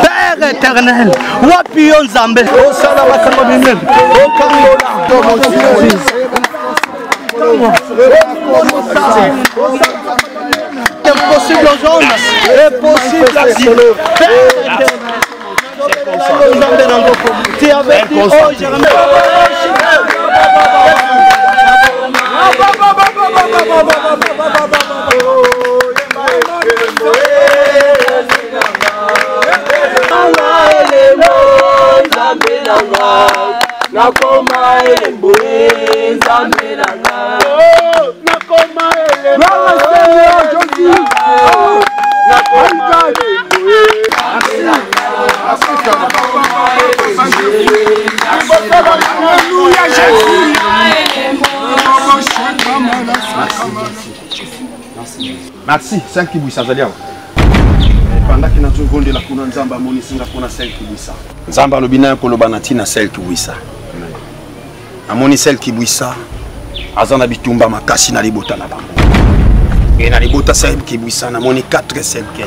Père éternel, wapion Zambé, au salama kangola, au kangola, impossible aux hommes, impossible à Dieu. Tu avais dit, oh Jérémie. Merci, 5 kibouissa, Zalia. Pendant que nous avons de la Kuna Nzamba, nous avons 5 kibouissa. Nzamba lobina kolobana tina 5 kibouissa. Amoni 5 kibouissa. Azana bitumba makasi na libota na bango. Et na libota 5 kibouissa, namoni 4 5 kay.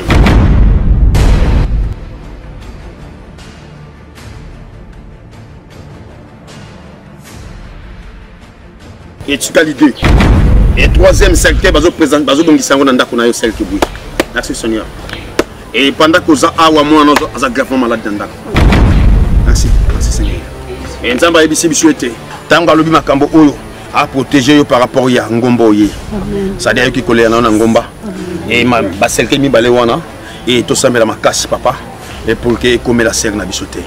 Et tu as l'idée. Et troisième secteur, bazo présent, bazo bongisango nanda kuna yo celle qui bouille. Merci Seigneur. Et pendant que ça a wa moi nous a gravement malade nanda. Merci, merci Seigneur. Et nzamba ebisi bisuete. Tanga lobi makambo oyo a protéger yo par rapport ya ngombo ye. Ça dire ki kolé na ngomba. Et ma ba celle qui mi balé wana et to samela makasi papa. Et pour que comme la serre na bisoté.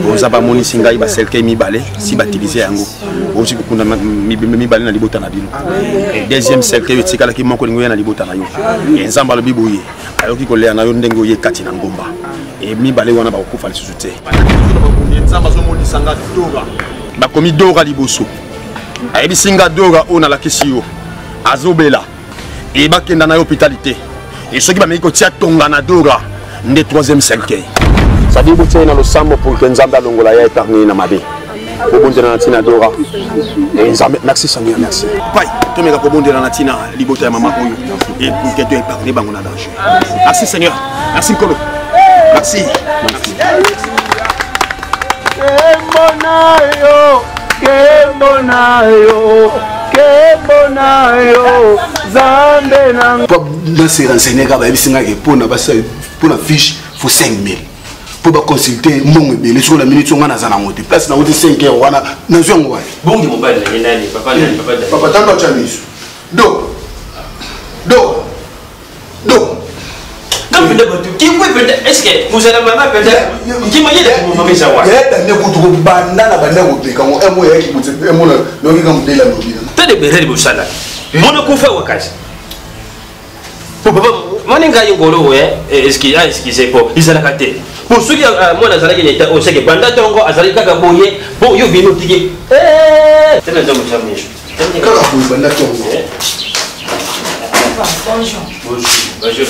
Vous avez moni singa iba celle qui mi balé si baptisé yango. Aussi que kuna mi balé na libota na bino. Et deuxième celle qui tikala ki moko ngoya na libota na yo. Et nzamba le biboye. Alors ki kolé na yo ndengo ye kati na ngomba. Et mi balé wana ba kofa le soute. Nzamba zo moni sanga dora. Ba komi dora liboso. Ayebi singa dora ona la kisio. Azobela. Et ba kenda na hôpitalité. Et ceux qui ba meko tia tonga na dora. Ndé troisième cercueil. Ça dit que tu es dans le sambo pour que Nzamba longola ya épargné na mabe. Pour bonde na tina dora. Et Nzamba merci Seigneur merci. Pai, tu me ko bonde na tina libota ya mama oyo. Et pour que tu épargné bango na danger. Merci Seigneur. Merci Kolo. Merci. Kebonayo Zambe na dans ces renseignements ka ba bisinga ke pona ba pour la fiche faut 5000 pour ba consulter mon belé sur la minute on a zana monter place na 5 € wana na zongo wa bon ni mobile na nani papa tando chamis do non peut-être qui peut-être est-ce que vous allez maman peut-être qui m'a dit de maman ça wa ne ko to banda na banda ko pe kamo emo ya ki mutse emo na no ki kam de la no bi tade bereli bo sala mon ko fa wakazi papa mon nga yongolo we est-ce qu'il c'est pour ils allent rater pour ceux qui moi na zala ki neta o seke banda tongo azali kaka boye bo yo bino tiki tena ndo mchamni kaka ko banda tongo bonjour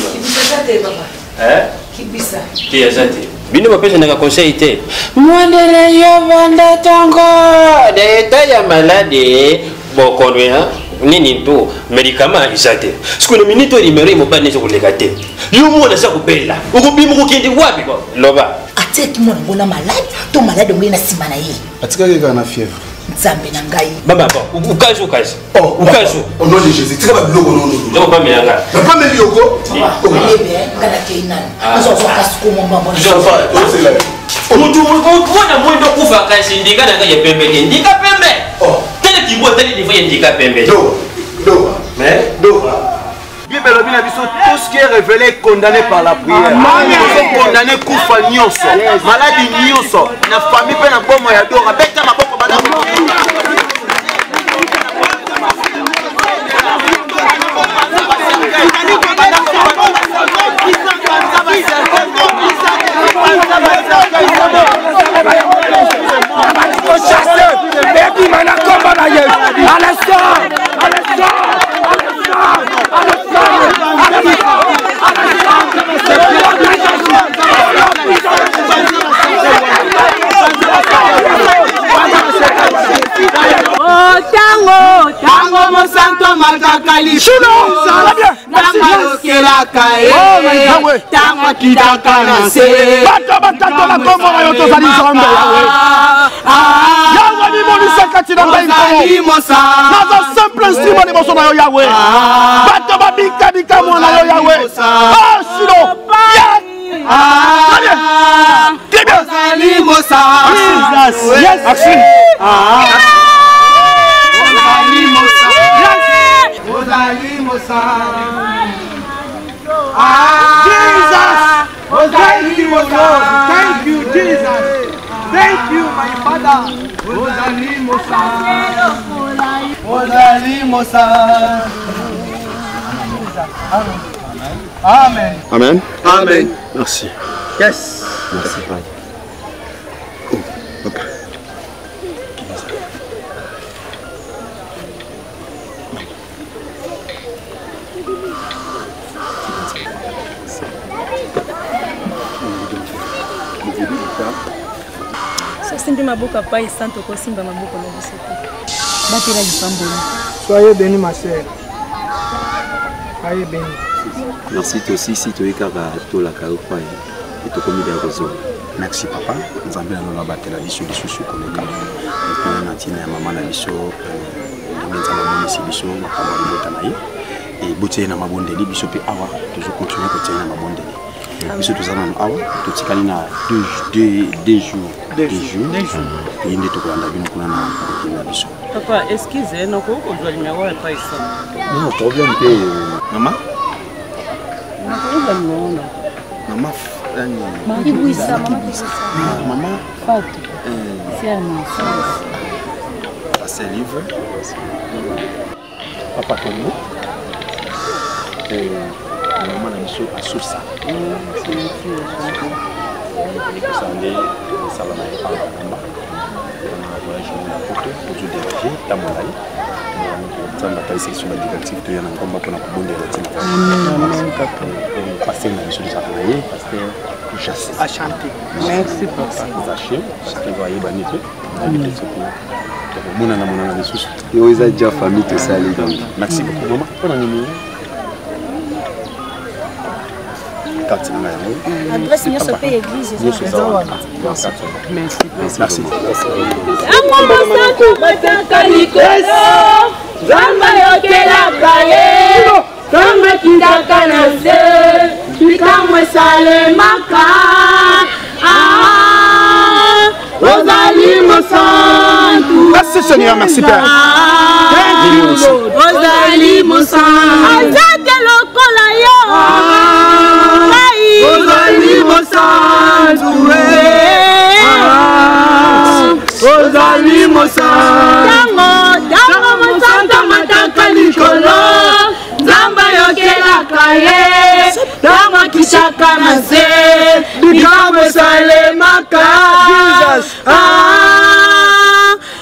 Kibisa qui est zate bino bapesa na conseil te moi de yo banda tongo de ta ya malade bon konwe hein nini to médicament isate siku na minito limero mo bane ko legate yo mo na sa ko bella ukubima ukindi wapi ko loba ateki mo ngona malade to malade ngena simana yi atika ke na fièvre nzambe na ngai baba bon ukazu ukazu au nom de Jésus tika ba biloko non pas milanga pas me biloko lebe kana ke inani azo so kasuko mo mbambo c'est là mutu mwana mwendo kufa kasi ndika na ngaje pembe ndika pembe tele kibo tele niveau ndika pembe Bible a dit tout ce qui est révélé est condamné par la prière. Nous sommes condamnés Koufa Nyonso, maladie Nyonso, la famille peut n'avoir pas de d'or, avec ta maboko madame. Tango mo santo matakali tango kela kae tango kitaka na se Bato la komo na yoto zali zombe Yahweh ni moni sekati na ngai komo Nazo simple instrument ni moso na yo Yahweh Bato babika bika mo na yo Yahweh Sino Yes action Thank you, Jesus. Thank you, my Father. Amen. Amen. Amen. Merci. Yes. Merci, Père. Papa. Simbi maboka pai santo ko simba maboka na bisoto. Batela lipamboni. Soyez bénis ma sœur. Soyez bénis. Merci toi aussi si tu es kaka to la kaopa et to komi da kozo. Merci papa nzambe na batela biso lisusu koleka et na tina ya mama na biso ndenza na monisi biso makambo libota na ye et botie na mabondeli biso pe awa toujours continuer ko tia na mabondeli biso tozana no awa totikali na 2 jours et nde tokolanda bino kuna na biso papa excuse no ko ko jwa numéro ya paisa non problème pe mama mama maman Fatou. C'est un c'est livre papa Congo maman na biso asusa sande sala na epamba na voyage na poto pour déranger ta molai nzambe apaisi sur la directive to yana ngomba mpona kobondela tina pasteur na biso tozaka na ye pasteur À chanter. merci papa zaché pasteur ayeba ni te nabite soki tokomonana monana lisusu yo eza déjà famille tosali donc merci beaucoup mama mpona nini carte na yango Adresse nyonso pe église. merci Zamba yokelaka ye Zamba kitaka na se Bikamwe salemaka Ozali mosantu Merci Seigneur, merci Père. Thank you Lord Ozali mosantu Azate lokola yo Ozali mosantu Ozali mosantu Tango mosantu mataka likolo Zamba yokelaka ye Tango kishaka na se Bikamwe salemaka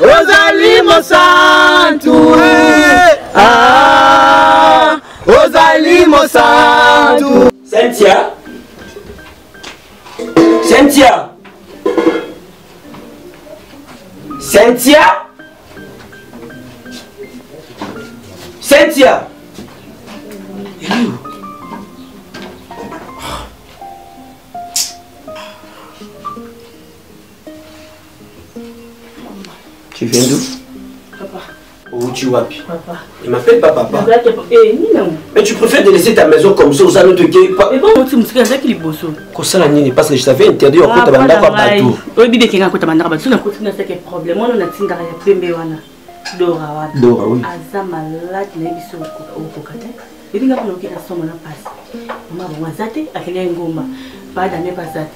Ozali mosantu Ozali mosantu Cynthia Cynthia Cynthia Cynthia. Tu viens d'où? Papa. Où tu vas? Papa. Il m'appelle pas papa. Non. Mais tu préfères délaisser ta maison comme ça, ça ne te guérit pas. Mais bon, tu me dis qu'il est beau. Parce que je t'avais interdit au côté de la bateau. Oui, bien qu'il y a un côté de la bateau, on a continué à faire problème. On a tiré dans la première Dora. Dora, oui. Aza malade, il y a au Kokate. Et puis, on a fait la somme, on a passé. On a fait la somme, on a pas d'année passée.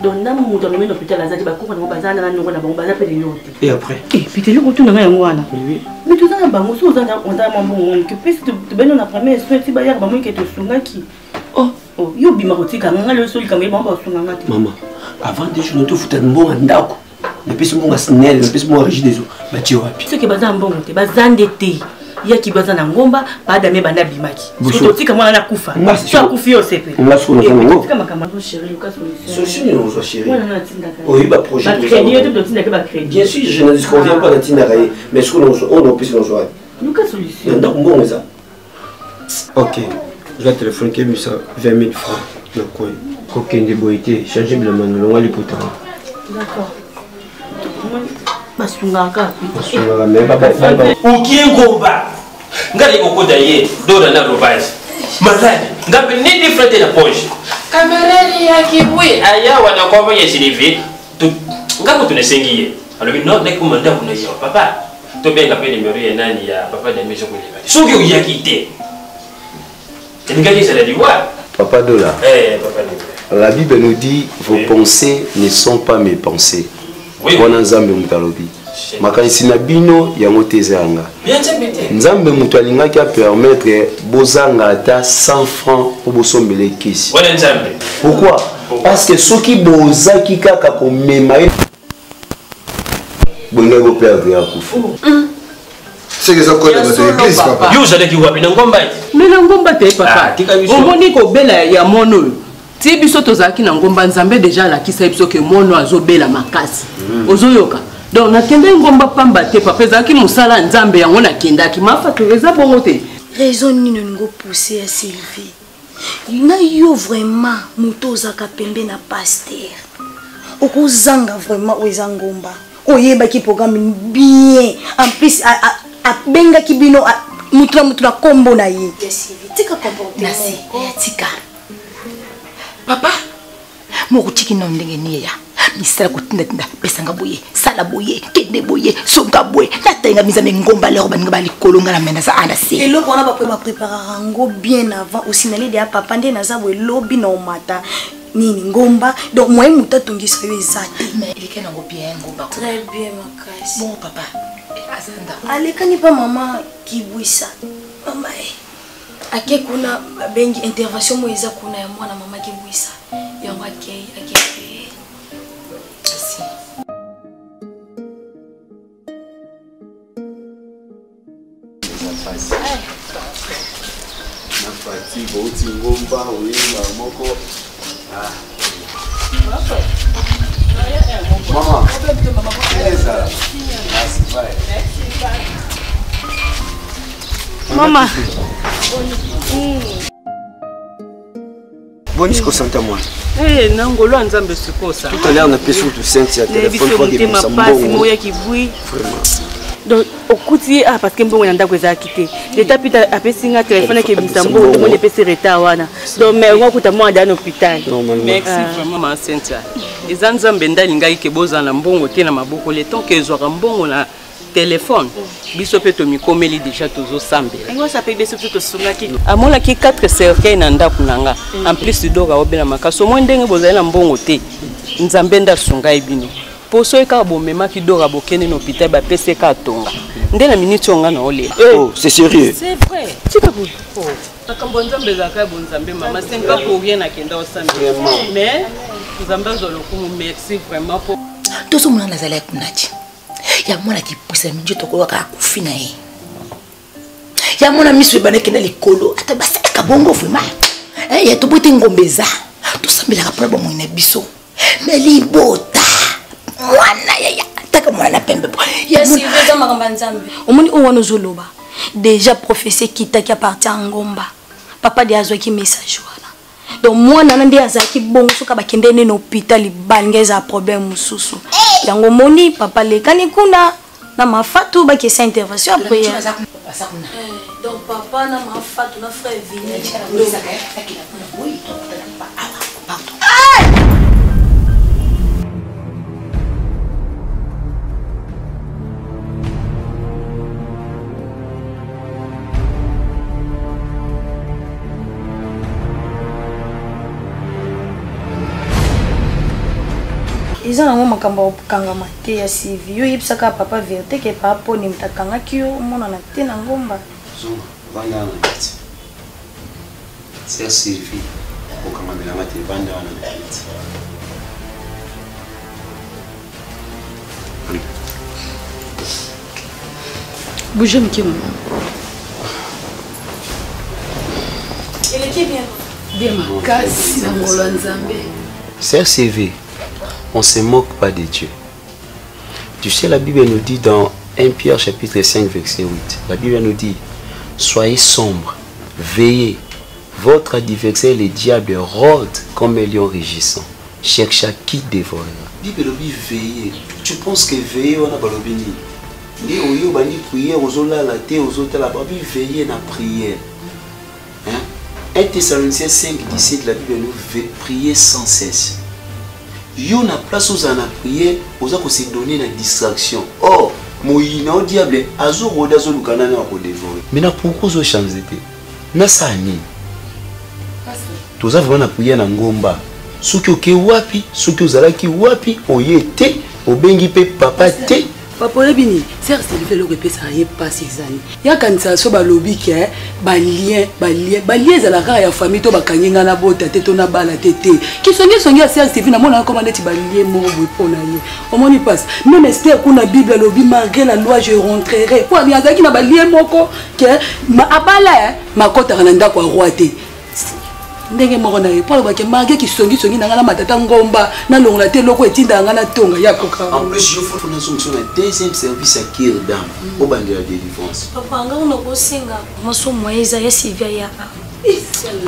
Donc, on a mis l'hôpital à Zati, on a basé dans le et après? Et puis, tu as retourné à moi. Mais tout ça, on a occupé, tu as la première soin, tu as dit que tu oh, yo bimaroti quand le sol quand même maman, avant de jouer, tu foutais un bon andako. Mais puis, mon snell, mais puis, mon rigide des eaux. Mais tu vois. Ce qui est basé en bon, tu es basé en été. Il y a qui basé en ngomba, pas d'amé bana bimaki. Ce qui est aussi comme on a koufa. Tu as koufi au CP. On a souvent un mot. Comme un chéri, Lucas solution. Solution, on soit chéri. Oui, bah projet. Bien sûr, je ne disconviens pas d'Antine. Mais ce qu'on a pu se lancer. Lucas solution. Donc, bon, ça. Ok. Je vais téléphoner qui ça 20 000 francs. Donc, coquin de boité, changer le manuel, on va les poutrer. D'accord. Basungaka. Basungaka, mais papa. Ou qui est combat? Ngali koko d'ailleurs, dora na robage. Malade, ngapi ni different na poche. Camarade ya kibui, aya wana kwa ya silivi. Tu ngapi tunesengiye. Alors non, nek komanda kuna yo papa. To benga pe numéro ya nani ya papa de maison kule. Soki uyakite. Papa Dola, papa la Bible nous dit vos pensées ne sont pas mes pensées. Oui. Nzambe mutalobi. Makanisi na bino ya motezanga. Nzambe mutu alingaki a permettre bozanga ata 100 francs pour bosombele kisi. Pourquoi? Parce que ceux qui bozaki kaka ko mema bonne go perdre ya kufu. C'est que ça colle dans l'église, papa. Yo zalaki wapi na ngomba? Mais na ngomba te papa. Omoni ko bela ya mono. Ti biso tozaki na ngomba Nzambe déjà la kisa biso ke mono azobela makasi. Ozoyoka. Donc na kende ngomba pamba te papa zaki musala Nzambe yango na kendaki mafa to eza bongo te. Raison ni ngo pousser à Sylvie. Na yo vraiment moto zaka pembe na pasteur. Okozanga vraiment oza ngomba. Oyeba ki programme bien. En plus a benga kibino mutra kombo na ye. Tika comportement. Nasi tika. Papa, mo kutiki no ndenge ni ya. Misala kutinda pesanga boye, sala boye, kende boye, songa boye. Natenga miza ngomba lero baninga bali kolonga na mena za anda se. Et loko na ba préparer ngo bien avant aussi na lede ya papa ndé na za boye lobi na mata. Nini ngomba donc moi muta tungisa yo ezati. Mais il est ngo bien ngomba. Très bien makasi. Bon papa. Azanda. Alekani pa mama kibwisa. Mama ake kuna bengi intervention moiza kuna ya mwana mama kibwisa. Yango ake. Merci. Nafati boti ngomba wema moko. Mama. Mama. Bon, je consente à moi. Eh, nangolo Nzambe sikosa. Tout à l'heure, on a payé sur le Cynthia téléphone pour dire que ça vraiment. Donc, au côté parce que bon, on a déjà quitté. L'état puis a passé un téléphone qui est bon, on est passé retard wana. Donc, mais on a moi dans l'hôpital. Merci vraiment ma Cynthia. Les Nzambe ndalinga ke bozana mbongo te na maboko le temps que zo mbongo na téléphone. Biso pe to mi komeli déjà tozo sambe. Ngo ça peut biso to sungaki. Amona ki 4 cercueils na ndaku nanga. En plus doka obela makaso mo ndenge bozala na mbongo te. Nzambe nda sunga ibino. Poso eka bomema ki doka bokene na hôpital ba pese ka tonga. Nde na minute onga na ole. Oh, c'est sérieux. C'est vrai. Tu peux vous. Oh. Akambo Nzambe zaka bon Nzambe mama c'est pas pour rien na kenda o sambe. Mais Nzambe zo lokumu merci vraiment pour. Tozo mona nazala kunachi. Ya mwana kipwisa minjo tokolo ka kufina ye. Ya mwana misu baneke na likolo ata basa ka bongo vraiment. Ya to bote ngombeza. To sambela ka problème ina biso. Meli bota. Mwana ya taka mwana pembe. Ya Sylvie za makamba Nzambe. Omoni o wana zoloba. déjà prophétie kitaki appartient à ngomba papa de azwaki message wana donc moi nana ndi azaki bongo soka bakende ne hôpital balingeza problème mususu yango moni papa lekani kuna na mafatu ba kesa intervention après donc papa na mafatu na frère vini ils ont un makambo kangama te ya Sylvie yo yebisaka papa vérité que papa ni mtakangaki yo mona na te na ngomba zonga vanda na kiti c'est Sylvie okamamela mate vanda na kiti bougez mkimu elle est bien bien makasi na ngolo nzambe c'est Sylvie. On ne se moque pas de Dieu. Tu sais, la Bible nous dit dans 1 Pierre chapitre 5 verset 8, la Bible nous dit, soyez sombres, veillez, votre adversaire le diable rôde comme un lion rugissant, cherche à qui dévorera. La Bible nous dit veillez. Tu penses que veiller on a pas l'obéni. Ni oyo bani prière aux ola la terre aux autres la Bible veiller na prière. Hein? 1 Thessaloniciens 5 17 la Bible nous veut prier sans cesse. Yo na place aux ana prier aux ako se donner la distraction. Or moyina au diable azo roda zo lukana na ko dévorer. Mais na pourquoi zo changer te? Na sani. Toza vraiment na prier na ngomba. Soki oke wapi, soki ozalaki wapi, oyete, obengi pe papa te. Papa Lebini, certes il fait le répéter ça y est pas ces années. Ya kanisa so ba lobby ke ba lien za la ya famille to ba kanyenga na bota te to na bala tete. Ki songi certes Steve na mona comment net ba lien mo bo pona ye. Au moins il passe. Même Esther kuna Bible lobby malgré la loi je rentrerai. Kwa bien zaki na ba lien moko ke ma abala ma kota na ndako roi te. Ndenge moko na ye pour que malgré ki songi na ngana matata ngomba na longola te loko etinda ngana tonga ya koka. En plus, il faut une fonction un deuxième service à Kirdam au banc de la délivrance. Papa nga on ko singa maso moyeza ya Sylvia ya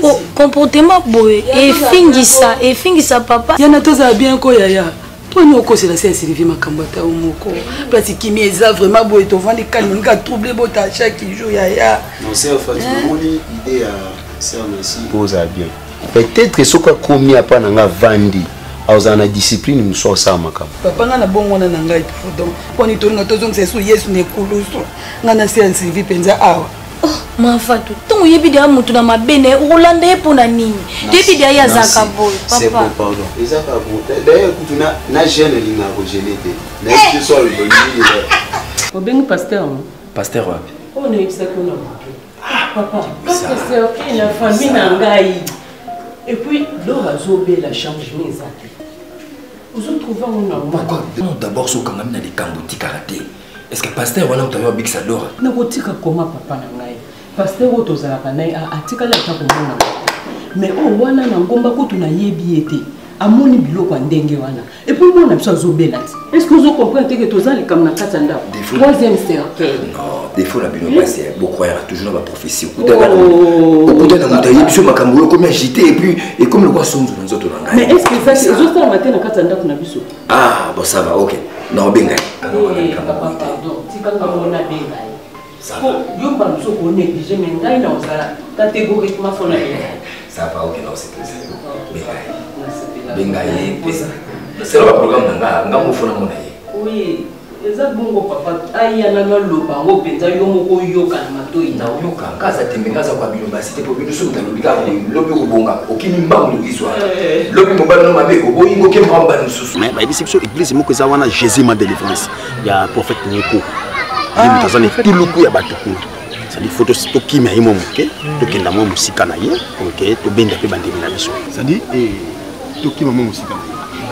oh comportement boy et fingisa papa yana toza bien ko yaya poni okose la Sylvie makambo ta moko place kimi eza vraiment boy to vandi calme nga troubler bota chaque jour yaya non c'est en fait mon idée à merci pose bien peut-être ce qu'on a commis à pas nanga vandi a na discipline muso sa makam papa nga na bongo na ngai donc poni to nga tozong sesu yesu ne kuluso nga na Sylvie penza awa mafatu tongo yebidi ya mutu na mabene Rolanda epona nini yebidi ya zaka boy papa c'est bon pardon ezaka bon d'ailleurs kutuna na jeune linga ko gelete n'est-ce que sol bonini obengi pasteur wapi on est ça qu'on a papa c'est OK la famille na ngai et puis l'or azobé la changement exact vous trouvez un pourquoi d'abord ce quand même na les kambouti karaté est-ce que pasteur wana utayo big sadora na kotika koma papa na ngai pasteur otozala kanai atika la ta komona mais o wana na ngomba kutu na yebi ete amoni biloko ndenge wana et puis mona biso azobela est-ce que vous comprenez que tozali comme na katanda troisième cercle non défaut la bino c'est beaucoup croire toujours dans la prophétie au côté de mutayi biso makambo comme agité et comme le roi sonzo dans autres langues mais est-ce que ça c'est juste la matin na katanda kuna biso ah bon ça va OK non benga papa pardon tikanga mona benga ça va yo ba biso ko négliger mais ngai na osala catégoriquement fona ça va OK non c'est plus benga c'est le programme nga mo fona mona oui eza bongo papa aya na loba ngo penza yo moko yoka na matoi na yoka kaza tembenga za kwa bilo basi te po bilo so mutalobika lobi ko bonga okini mbango lukizwa lobi mobala no mabe oboyi ngo kemba mba nsusu mais ba biso église moko za wana Jésus ma délivrance ya prophète Nico ni mtazani tuluku ya batuku ça dit photo to kimi ayi mo moke to kenda mo musika na ye OK to benda pe bandemi na biso ça dit to kimi mo musika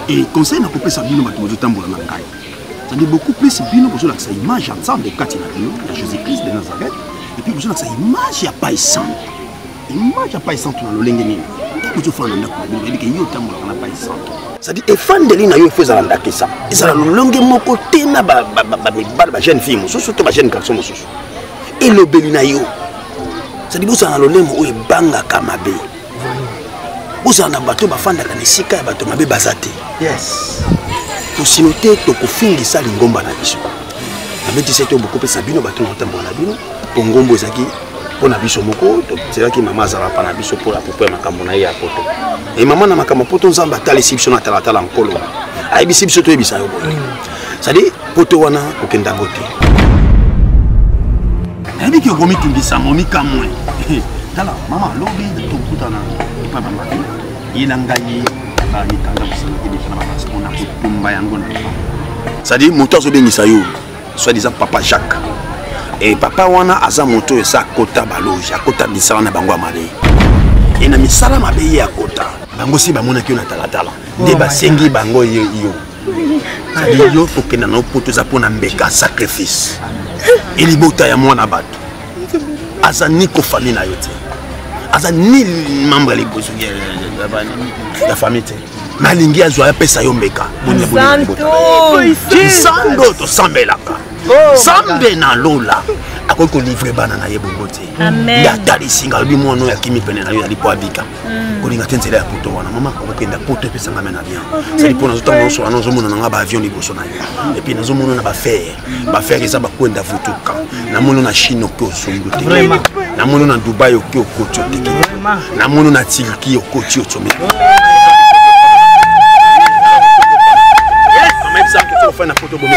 et conseil na kopesa bino bato zo tambola na ngai. Ça dit beaucoup plus bino pour la image ensemble de Katina de Jésus-Christ de Nazareth et puis pour la image ya pas sant. Image ya pas sant na lolenge nini. Pour faire na ndako na bino que yo tambola na pas sant. Ça dit et fan de lina yo faisala ndake ça. Et ça lolenge moko tena ba jeune fille mosusu to ba jeune garçon mosusu. elobeli na yo c'est-à-dire bozala na lolemo oyo ebangaka mabe bozala na bato bafandaka na esika ya bato mabe baza te tosino te tokofingisa lingomba na biso nabetisi ete bokopesa bino bato na kotambola na bino po ngombo ezalaki mpo na biso moko tozalaki mama azalaka na biso mpo apopo ya makambo na ye ya poto e mama na makambo poto nzambe atalisi biso na talatala nkolo ayebisi biso toyebisa yo boye c'est-à-dire poto wana okendango te nayebiki okomitungisa momika mwe tala mama lobi tokutana epa bamabe ye na ngai bamitanga bosanaki deja na babasi mpona kotumba yango na c'est-à-dire moto azobengisa yo soi-disant papa Jacques et papa wana aza moto esa akota baloge akota misala na bango ya mabe e na misala mabe ye akota bango si bamonaki yo na talatala nde basengi bango yo c'est-à-dire yo kokenda na opoto eza mpona mbeka sacrifice elibota ya mwana bato aza ni kofami na yo te aza ni membre ya liboso ya famille te nalingi azwa apesa yo mbeka santo tosambelaka sambe na lola akoki kolivre bana na ye bongo te nde atalisinga alobi mwana oyo akimi pene na yo ali po abika kolinga te nzela ya poto wana mama okokenda poto epesanga me na bien sadi mpo nazotanga nyonso wana nazomona nanga baavion liboso na yo epui nazomona na bafere eza bakwenda vutuka namoni na chine oki osongo te namoni na dubai oki okoti oteki namoni na turki okoti otsomeki na poto bomeka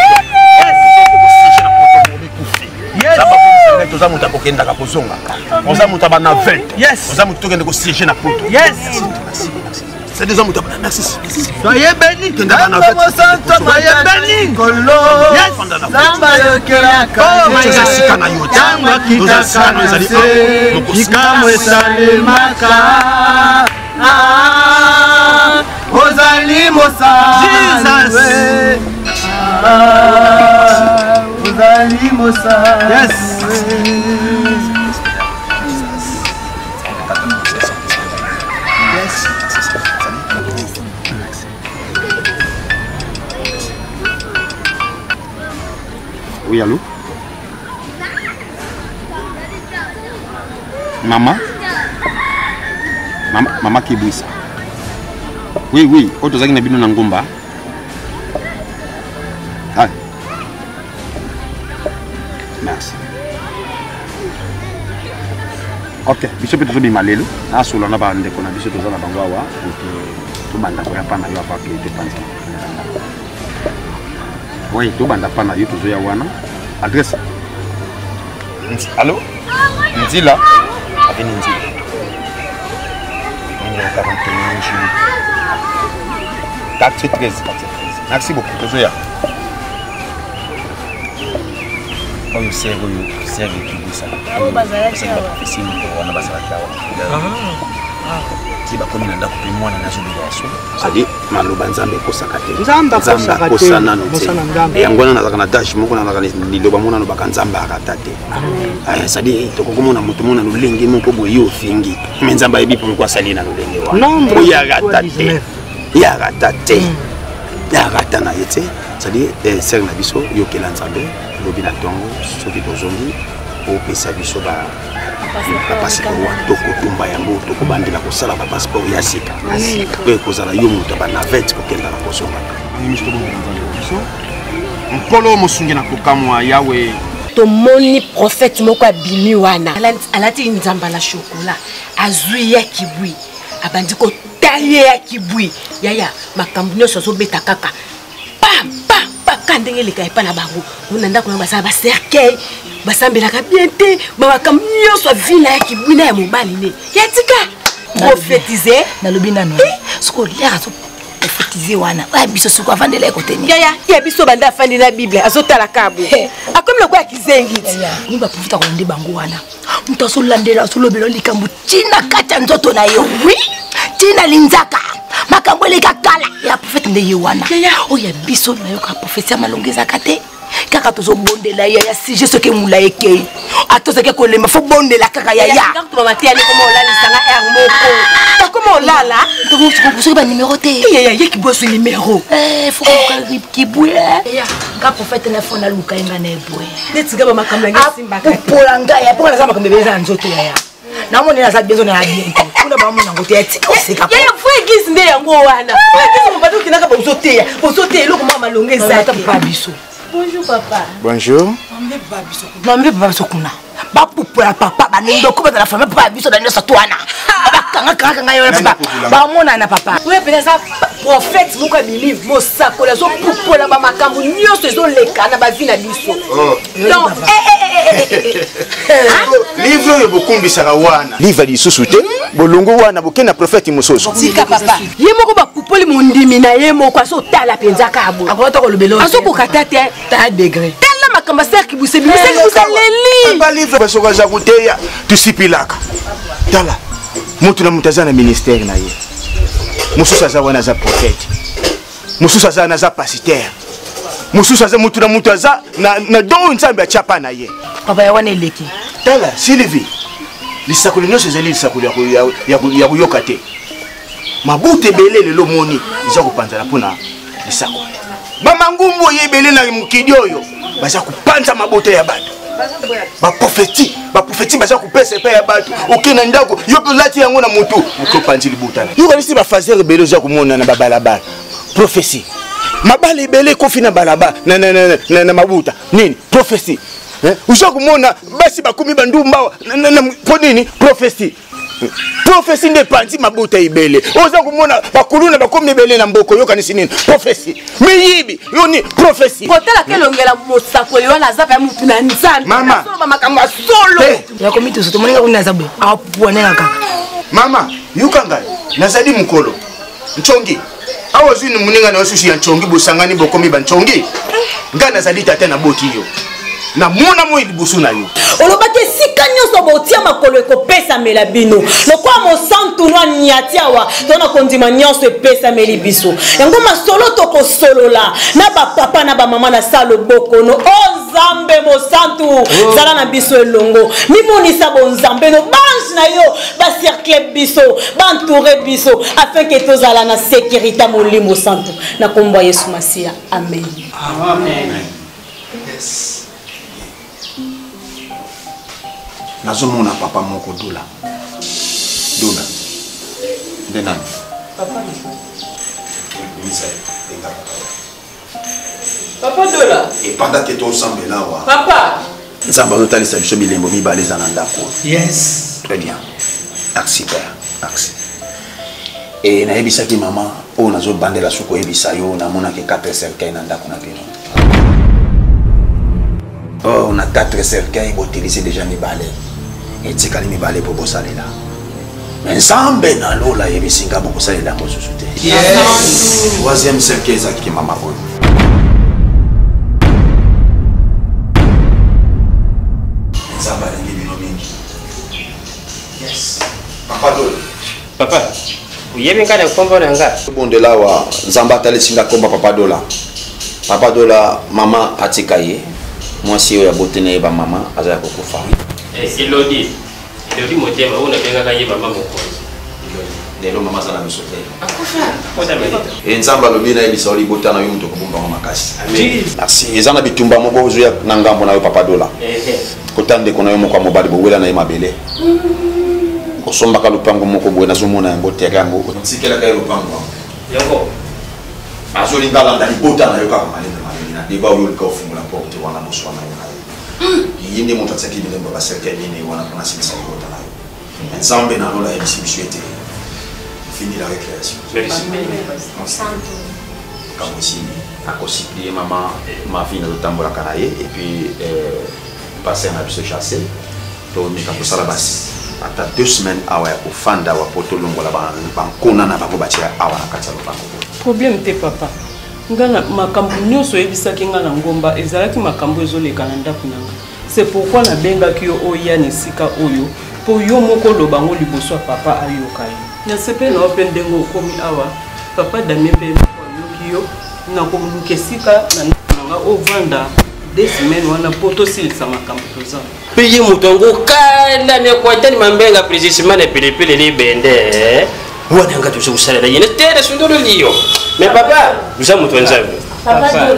toza moto akokendaka kozongaka oza moto abana 20 oza moto tokende kosiege na poto c'est des hommes merci soyez bénis kendaka na 20 soyez bénis kolo samba yokelaka sika na yo toza sika na ezali mokosika esalemaka ozali mosanwe ozali mosanwe oui allô maman maman Kibwisa oui otozaki na bino na ngomba ah merci ok biso pe tozobima lelo nasola na bandeko na biso toza na bango awa tobanda koya mpa na yo apake topanza oui tobanda mpa na yo tozoya wana adresse allo nzila aveni nzila quartier 13 merci beaucoup tozoya oyo serre Kibwisa wana bazalaki awa ti bakomi na ndako mpe mwana nazobela yaso c'est-à-dire maloba nzambe ekosaka te nzambe akosa nano te yango wana nazalaka na dash moko nazalaka liloba mona alobaka nzambe akata te c'est-à-dire tokokomona moto mona lolenge moko boye yo ofingi me nzambe ayebi mpo moko asali na lolenge wana yarata te yarata na ye te c'est-à-dire serre na biso yokela nzambe lobi na ntongo soki tozongi opesa biso bapasiport wa tokotumba yango tokobandela kosala bapasiport ya sika oyo ekozala yo moto banavete kokendaka kosongaka nkolo mosungi na kokamwa yawe tomoni prophète moko abimi wana alati nzamba la chocolat azwi ya kibwi abandi kotaye ya kibwi yaya makambo nyonso azobeta kaka kandenge leka epa na bango ona ndako na basala bacercueil basambelaka bien te makambo nyonso vina ya kibwina ya mobali ne yatika prophétiser nalobi nano soko lera so prophétiser wana biso soko avandela ekoteni ya biso banda afandi na bible azotala kabo akomi lokwa kizengi ni ba profita ko ndi bango wana muto asolandela asolobela likambo tina kata nzoto na yo tina linzaka makambo leka kala ya prophète nde yewana oya biso na yo ka prophétie malongeza kate kaka tozo bondela ya sije soke mula eke atozake kolema fo bondela kaka ya to mama tiani komo olali sanga er moko komo olali tala tu ba numéro T. Ya qui bosse numéro. Faut qui bouille. Ya, ka prophète na fona luka nga na eboye. Netika ba makamla ngesimba ka. Polanga ya pona za makambe beza nzoto ya. Na moni na za bezo na bien. Kuna ba mona ngote eti oseka. Ya fo église nde yango wana. Église mo bado kinaka ba uzoteya. Uzoteya loko mama longeza ta pa biso. Bonjour papa. Bonjour. Mambe ba biso kuna. Ba popola papa ba ndo ko ba la famille papa biso da nyosa twana. Kanga yo papa. Ba mona na papa. Oui, peut-être prophète moko believe mo sakola zo popola ba makambo nyoso zo leka na ba vie na biso. Donc livre yo bokumbisaka wana. Livre lisusu te. Bolongo wana bokena prophète mososo. Tika papa. Ye moko ba kupoli mondimi na ye moko aso tala penza kabo. Akota ko lobelo. Aso ko katate ta degré. Tala makamba ser ki busebi. Leli. Ba livre basoka za kuteya tusipilaka. Tala. Mutu na mutazana ministère na ye. Mususa za wana za prophète. Mususa za na za pasteur. Mususa za mutu na mutaza na do nzambe ya chapa na ye. Papa ya wana eleki. Tala Sylvie. Lisakolo nyose zeli lisakolo ya kuyoka te. Mabute belele lelo moni iza kupanzana pona lisakolo. Mama ngumbu yebele na mukidioyo baza kupanza mabute ya bato. Ba prophétie baza kupesa pe ya bato. Okena ndako yo lati yango na mutu ukopanzi libutana. Yo kalisi ba fazer belelo za kumona na babalaba. Prophétie. Mabale belele kofi na balaba na mabuta. Nini? Prophétie. Uza kumona basi bakumi bandumba po nini? Prophétie. Prophétie nde panzi mabuta ibele. Oza kumona bakuluna bakomi ibele na mboko yo kanisi nini? Prophétie. Miyibi yoni prophétie. Kotela kelongela mosako yo na zapa ya mutu na nzambe. Mama. Ba makambo solo. Ya komite soto moninga kuna zabe. Apone kaka. Mama, yukanga nazadi mukolo. Nchongi. Awo zini muninga na osushi ya nchongi busangani bokomi ba nchongi. Ngana zadi tata na boti yo. Na mona mo libusu na yo. Olobake sika nyoso botia makolo ekopesa mela bino. Lokwa mo santu no nyatia wa tona kondima nyoso epesa meli biso. Yango masolo toko solola na ba papa na ba mama na salo boko no ozambe mo santu zala na biso elongo. Ni monisa bo nzambe no bange na yo ba cercle biso, ba entourer biso afin que tozala na sécurité molimo santu. Na kombo Yesu Masia. Amen. Amen. Yes. Nazomona papa moko dola. Dola. Nde nani? Papa. Papa dola. Et pendant que tu ensemble là wa. Papa. Nzamba notalisa biso bilembo mibale za na ndako. Yes. Très bien. Merci père. Merci. Et nayebisa ki maman o nazo bandela suko yebisa yo na mona ke 4 cercueils na ndako na bino. Oh, on a 4 cercueils pour utiliser déjà mes balais. Et tu as mis balais pour bosser là. Mais ensemble, dans l'eau, là, il y a des signes pour bosser là pour se soutenir. Yes. Troisième cercueil, c'est qui m'a marqué. Yes. Papa Dola. Papa, vous y avez un combat dans le gars. Bon de là, Zamba t'a laissé la combat Papa Dola. Papa Dola, maman a tikaye. Moi si ya botene ba mama azaya kokufa. Elodi motema una benga kanye mama mokonzi. Lelo mama sana misote. Akufa. Koza melita. Nzamba lobina ebisa oli botana yo muto kubumba ngoma makasi. Merci. Ezana bitumba moko ozuya na ngambo na yo Papa Dola. Kotande kona yo moko mobali bo wela na mabele. Osomba ka lupango moko bo na zomona yango tere yango. Tsikela ka lupango. Yango. Azoli ngala ndali botana yo ka malenda. Deba yo ka ofungula porte wana muswana yana. Yinde mota tsaki bile mbaba cercle ni wana kuna sinisa yo tala. Nzambe na lola ebisibiswete. Fini la récréation. Merci. Comme aussi akosiplie maman ma fille na tambola kanaye et puis passer na biso chasser. To nika kusala basi. Ata 2 semaines awa ya kufanda wa poto longola ba kona na bako batira awa na kati ya lupango. Problème te papa. Ngana makambo nyonso ebisaki nga na ngomba ezalaki makambo ezoleka na ndako nanga. C'est pourquoi na benga ki yo oya ni sika oyo po yo moko lobango liboso papa ayoka yo. Na sepe na open dengo komi awa papa Damien pe yoki yo na komuluke sika na nanga ovanda 2 semaines wana poto silisa makambo toza. Peye mutongo kala me kwatani mambenga precisement na pilipili libende. wadanga tuze kusalira yene tere sundolo liyo mais papa uza mutu nzambe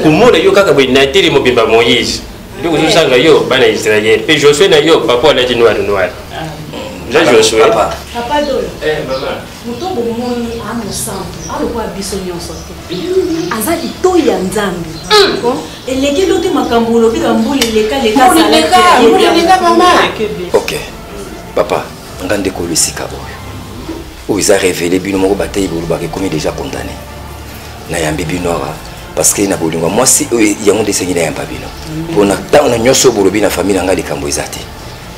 kumona yo kaka bwe natiri mobimba Moïse ndi kuzusanga yo bana Israël pe Josué na yo papa na noir Jean Josué papa dolo maman mutombo moni amosantu alikuwa biso nyonso azali to ya nzambe eleki lote makambo lobika mbuli leka mama ok papa ngande ko lesika oyo ils a révélé bino moko bataille bolo ba comme déjà condamné na yambi bino parce que na bolingo moi si yango desengi na yamba bino pona tant na nyoso bolo bina famille ngali kambo ezate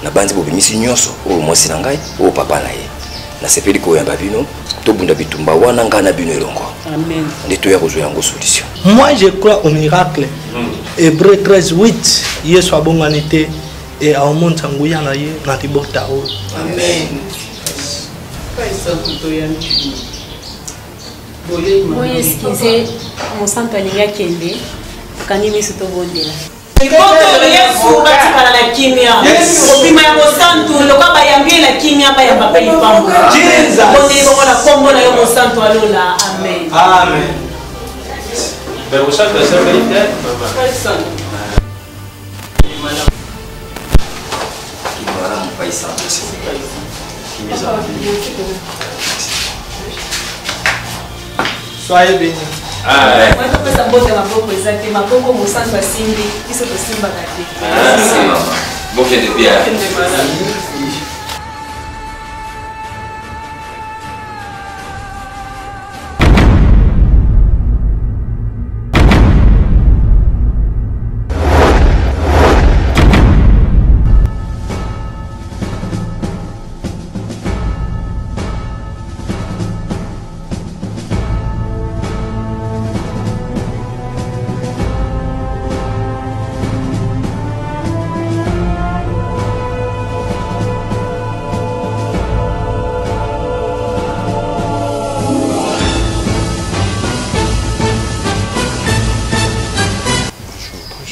na banzi bo bimisi nyoso o moi si na ngai o papa na ye na sepeli ko yamba bino to bunda bitumba wana ngana bino elongo amen ndito ya kozo yango solution. Moi je crois au miracle. Hébreu 13:8 Yesu abonganité et au monde sanguya na ye na tibota o amen. Moi excusez mon santo alinga kende kandi miso to bondela Ikoto Yesu katika la kimya. Opima ya mosantu loka bayambie la kimya ba ya papa ipambo. Jesus. Bonde bongo na kombo na yo mosantu alola. Amen. Amen. Pero mosantu asema ite mama. Kimara mpaisa. Soyez bénis. Moi je peux saboter ma propre exacte ma propre mosantu asimbi iso to simba kati. C'est maman. Bon que de bien.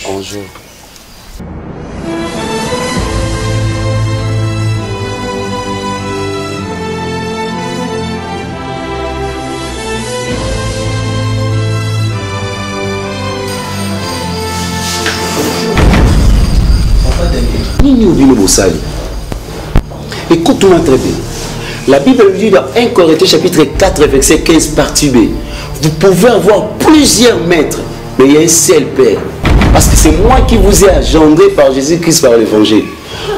Bonjour. Nini obino bosali. Écoute-moi très bien. La Bible nous dit dans 1 Corinthiens chapitre 4 verset 15 partie B. Vous pouvez avoir plusieurs maîtres, mais il y a un seul Père. Parce que c'est moi qui vous ai engendré par Jésus-Christ par l'évangile.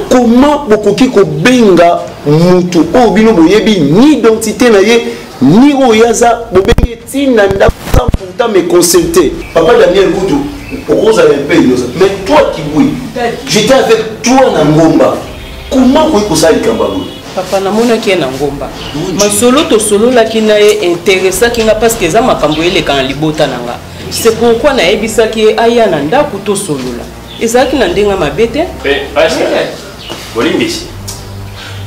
Comment bokoki ko benga mutu o bino boyebi ni identité na ye ni oyaza bobengi tina nda pourtant me consulter. Papa Daniel Koutou, Rose a un peu innocent. Mais toi qui oui, j'étais avec toi na ngomba. Comment vous ko ça ikambabo? Papa namonaki na ngomba. Masolo to solo la ki na ye intéressant kinga parce que za makambo ele kan libota nanga. C'est pourquoi na ebisaki aya na ndako to solola. Ezaki na ndenga mabete? Bolimbisi.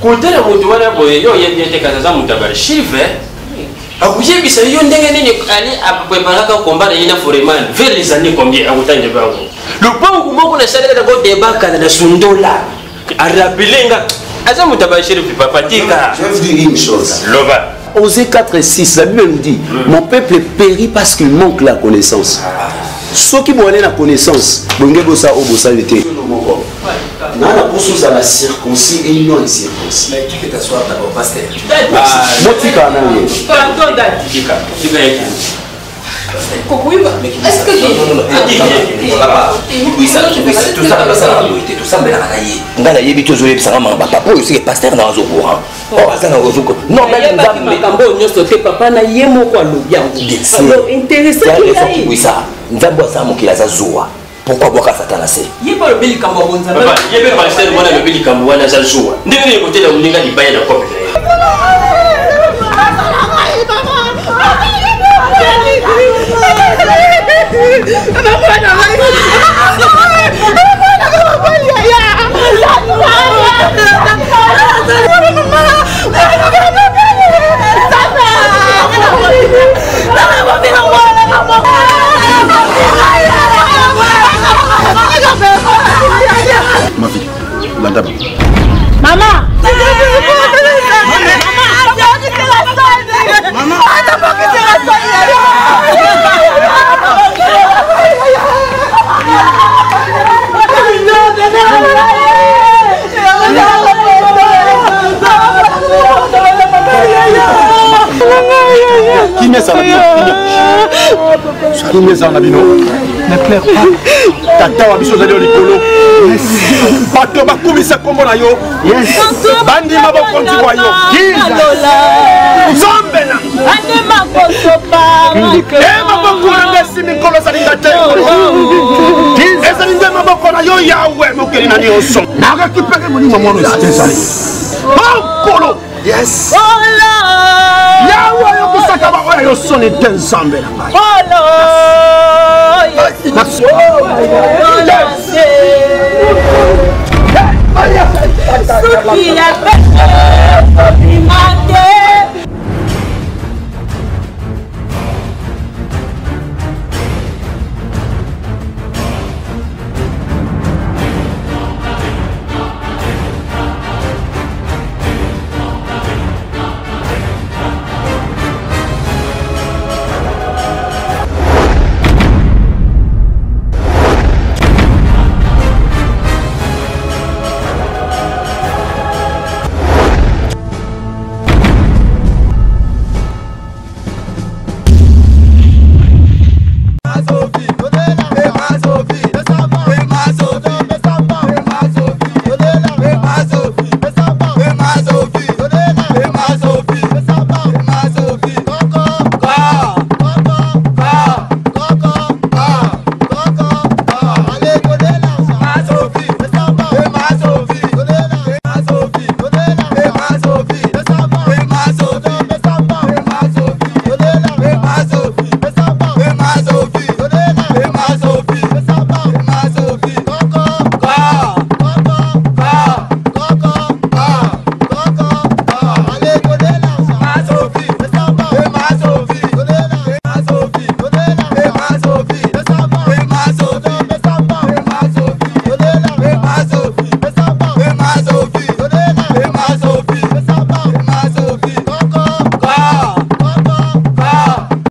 Kutela mutu wana boye yo yebiyete kaza mutabali Shive. Akuyebisa yo ndenge nini ali apreparaka combat ina foreman vers les années combien akutanje bango. Le pangu moko na salaka na go debaka na sundola. Arabilenga aza mutabali Shive papa tika. Je vais vous dire une chose. Loba. Osée 4:6, la Bible nous dit, mon peuple périt parce qu'il manque la connaissance. Ceux qui ont la connaissance, ils ont l'été. Nana pour ça la circoncis et non incirconcis. Mais qui que t'assois d'abord, pasteur? Moi tu as un est-ce que oui ça tout ça la vérité tout ça mais la ngana yebi to zoye bisanga mamba papa aussi pasteur na zo courant oh azana zo non mais makambo nyoso te papa na ye moko alobi yango alors intéressant qui oui ça nzambo sa mokila za zoa pourquoi boka satana se yeba le beli kambo bonza papa yebe pasteur mwana le beli kambo wana za zoa ndenge ko tela muninga libaya na kope Ma vie, la dame. Maman! Ne pleure pas. Tata wa biso zali likolo. Bato bakumisa kombo na yo. Bandi maboko nzwa yo. Nzambe na. Ande makosopa. Maboko na ngesi mikolo salinga te. Eza nde maboko na yo yawe mokeli na nyonso. Naka kipeke moni mama no stesali. Kolo. Yes. Yawe yo kusaka ba oya yo sone ten Nzambe na ngai. Suki ya